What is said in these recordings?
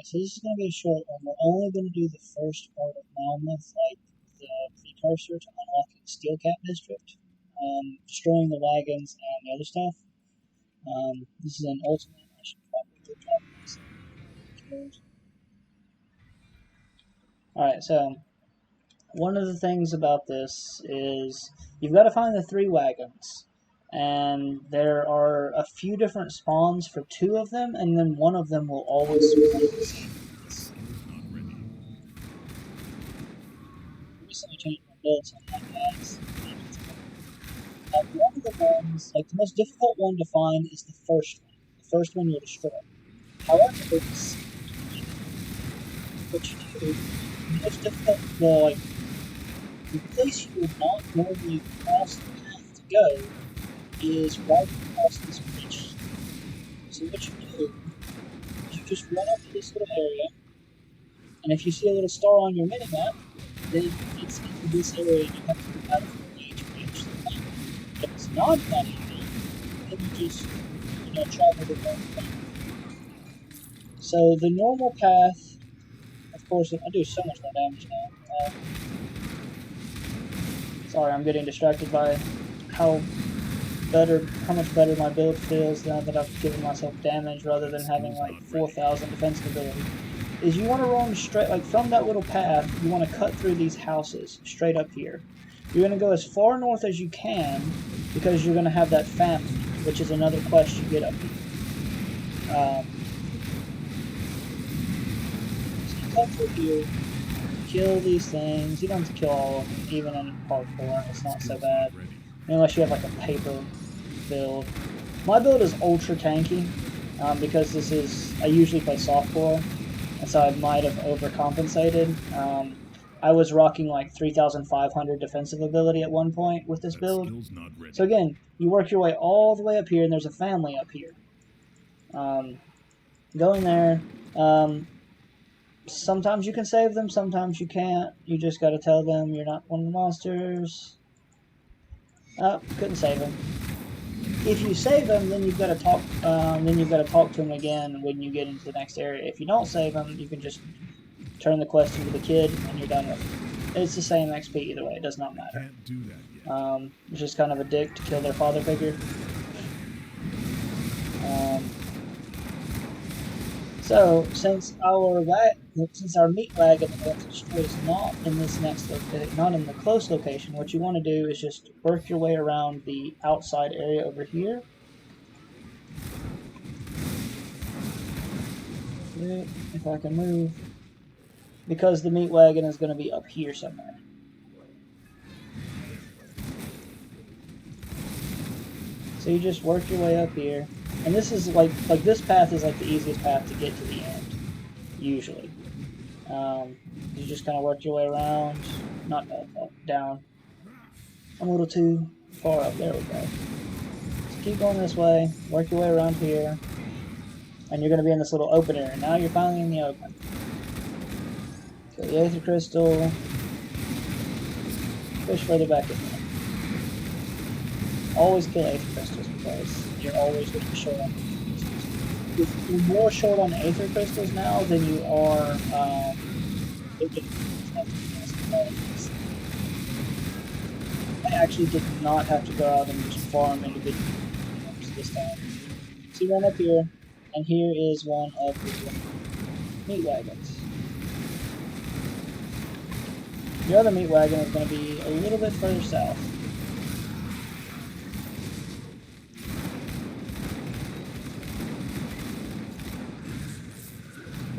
so this is going to be a short one. We're only going to do the first part of Malmouth, like the precursor to unlocking Steel Cap District, destroying the wagons and the other stuff. This is an ultimate. I should probably drop myself. Alright, so one of the things about this is you've got to find the 3 wagons. And there are a few different spawns for 2 of them, and then one of them will always spawn at the same place. I recently changed my build, so I'm not as one of the ones, like the most difficult one to find is the first one. The first one you'll destroy. However, what you do, the most difficult, well, like, the place you would not normally cross the path to go is right across this bridge. So what you do is you just run up to this little area, and if you see a little star on your minimap, then it's in this area and you have to go out of the way to reach the map. If it's not that area, then you just, travel the wrong path. So the normal path, of course, I do so much more damage now. Sorry, I'm getting distracted by how much better my build feels now that I've given myself damage rather than having like 4,000 defensive ability. Is you want to run straight, like from that little path, you want to cut through these houses straight up here. You're going to go as far north as you can because you're going to have that famine, which is another quest you get up here. So you cut through here, kill these things. You don't have to kill all of them, even in hardcore. It's not so bad. Unless you have like a paper build. My build is ultra tanky because I usually play softcore, and so I might have overcompensated. I was rocking like 3,500 defensive ability at one point with this build. So again, you work your way all the way up here, and there's a family up here. Go in there. Sometimes you can save them, sometimes you can't. You just gotta tell them you're not one of the monsters. Oh, couldn't save him. If you save him, then you've got to talk. To him again when you get into the next area. If you don't save him, you can just turn the quest into the kid, and you're done with it. It's the same XP either way. It does not matter. Can't do that yet. It's just kind of a dick to kill their father figure. So since our meat wagon is not in this not in the close location, what you want to do is just work your way around the outside area over here. If I can move, because the meat wagon is going to be up here somewhere. So you just work your way up here. And this is like this path is like the easiest path to get to the end, usually. You just kind of work your way around, not up, down. I'm a little too far up. There we go. So keep going this way, work your way around here, and you're going to be in this little open area. Now you're finally in the open. Kill the Aether Crystal. Push further back in there. Always kill Aether Crystals because you're always going to be short on Aether Crystals. You're more short on Aether Crystals now than you are I actually did not have to go out and just farm individual this time. So you run up here, and here is one of the meat wagons. The other meat wagon is going to be a little bit further south.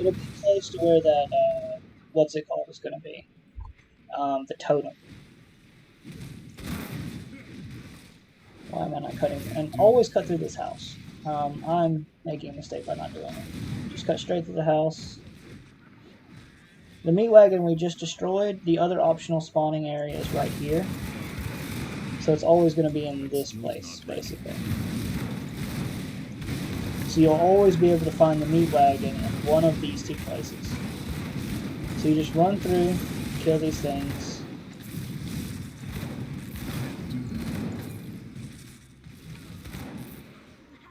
It'll be close to where that, what's it called, is going to be. The totem. Why am I not cutting? And always cut through this house. I'm making a mistake by not doing it. Just cut straight through the house. The meat wagon we just destroyed, the other optional spawning area is right here. So it's always going to be in this place, basically. So you'll always be able to find the meat wagon in one of these two places. So you just run through, kill these things.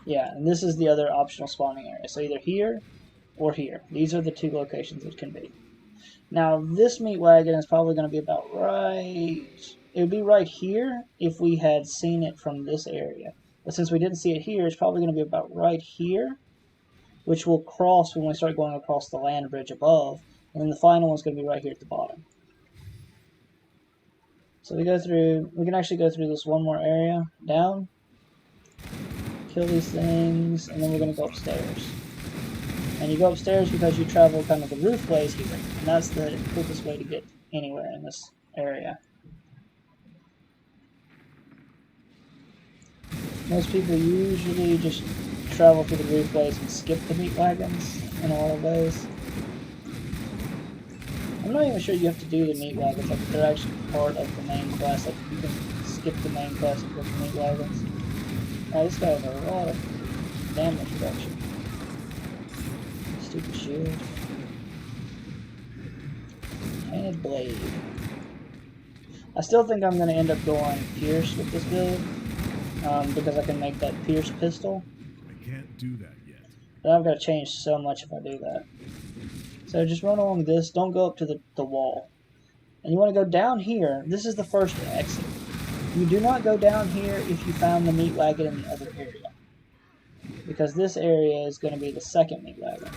Yeah, and this is the other optional spawning area. So either here, or here. These are the two locations it can be. Now, this meat wagon is probably going to be about right... It would be right here if we had seen it from this area. But since we didn't see it here, it's probably going to be about right here, which will cross when we start going across the land bridge above. And then the final one's going to be right here at the bottom. So we can actually go through this one more area, down, kill these things, and then we're going to go upstairs. And you go upstairs because you travel kind of the roof ways here, and that's the quickest way to get anywhere in this area. Most people usually just travel through the roof ways and skip the meat wagons in a lot of ways. I'm not even sure you have to do the meat wagons, like they're actually part of the main quest, like you can skip the main quest and go to the meat wagons. Oh, this guy has a lot of damage reduction. Stupid shield. Painted blade. I still think I'm going to end up going Pierce with this build, because I can make that Pierce pistol. I can't do that yet. But I've got to change so much if I do that. So just run along this, don't go up to the wall. And you want to go down here. This is the first exit. You do not go down here if you found the meat wagon in the other area. Because this area is going to be the second meat wagon.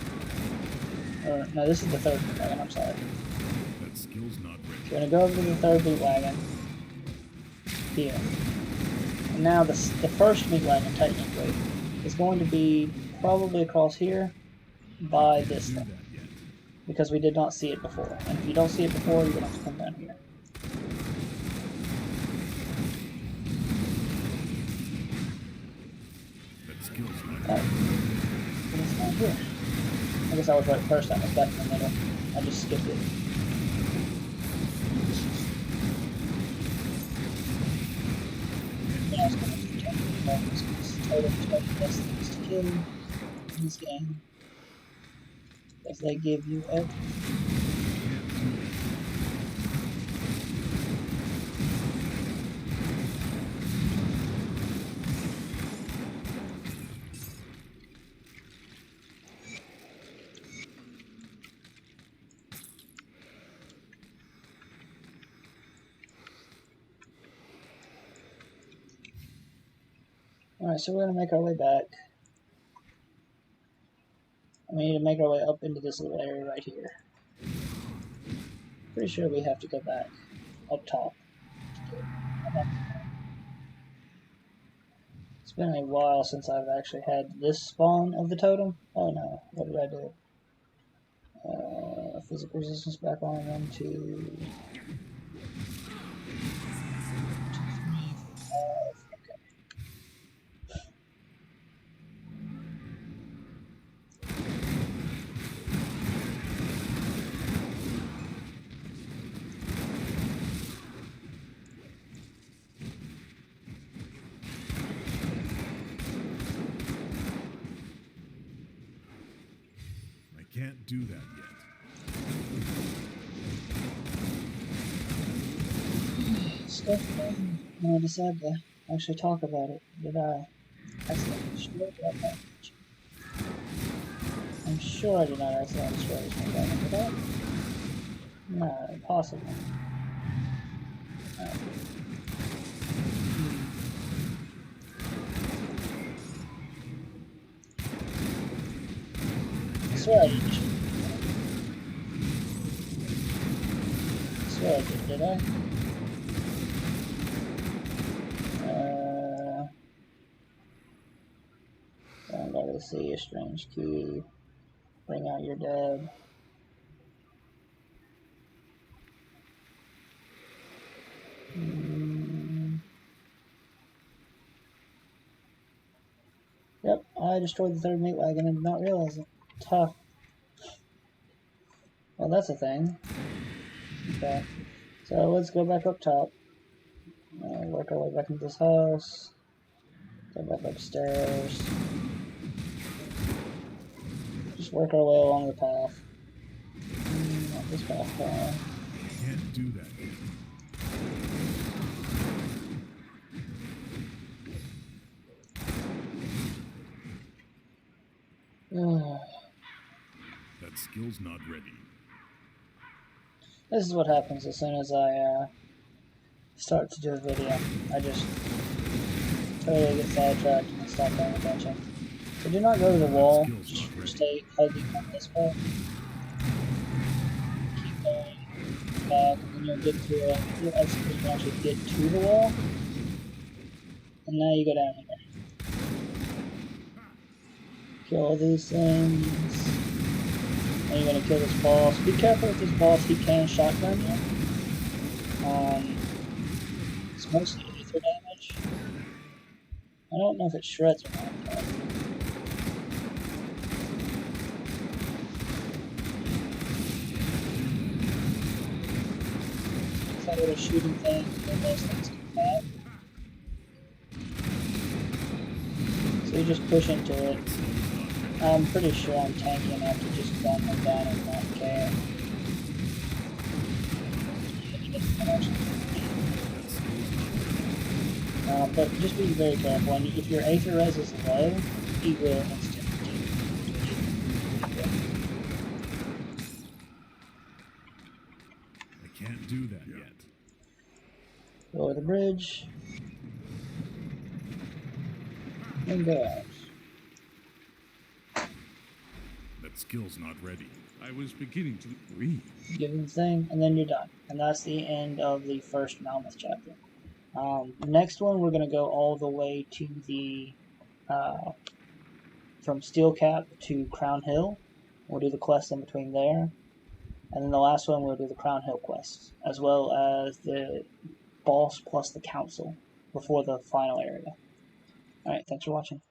Or, no, this is the third meat wagon, I'm sorry. That skill's not ready. So you're going to go over to the third meat wagon. Here. And now the first meat wagon, technically, is going to be probably across here by this thing. Because we did not see it before. And if you don't see it before, you're going to have to come down here. That skill's not But it's not here. I guess I was right the first time. It's back in the middle. I just skipped it. Yeah, I was going to do weapons because totems are the best things to kill in this game. Because they give you everything. Alright, so we're going to make our way back. We need to make our way up into this little area right here. Pretty sure we have to go back up top. It's been a while since I've actually had this spawn of the totem. Oh no, what did I do? Physical resistance back on 1, 2, 3, 4, 5. Can't do that yet. Stuff done. When I decided to actually talk about it, did I accidentally destroy that package? I'm sure I did not accidentally destroy this one down into that. No, impossible. No. I swear I didn't. I swear I did I? Down by the sea, a strange key. Bring out your dead. Yep, I destroyed the third meat wagon and did not realize it. Tough. Well, that's a thing. Okay. So let's go back up top. Work our way back into this house. Go back upstairs. Just work our way along the path. Not this path. Can't do that. That skill's not ready. This is what happens as soon as I start to do a video. I just totally get sidetracked and stop paying attention. So do not go to the wall. Just stay hugging on this way. Keep going back, and then you'll get to a you'll actually get to the wall. And now you go down here. Kill all these things. And you're gonna kill this boss. Be careful with this boss, he can shotgun you. It's mostly ether damage. I don't know if it shreds or not though. It's that little shooting thing, and then those things come back. So you just push into it. I'm pretty sure I'm tanky enough to just gun them down and not care. But just be very careful. And if your Aether Res is low, he will instantly I can't do that yet. lower the bridge. And go out. That skill's not ready. I was beginning to agree. Give him the thing, and then you're done. And that's the end of the first Malmouth chapter. Next one, we're going to go all the way to the, from Steel Cap to Crown Hill. We'll do the quest in between there. And then the last one, we'll do the Crown Hill quest, as well as the boss plus the council before the final area. Alright, thanks for watching.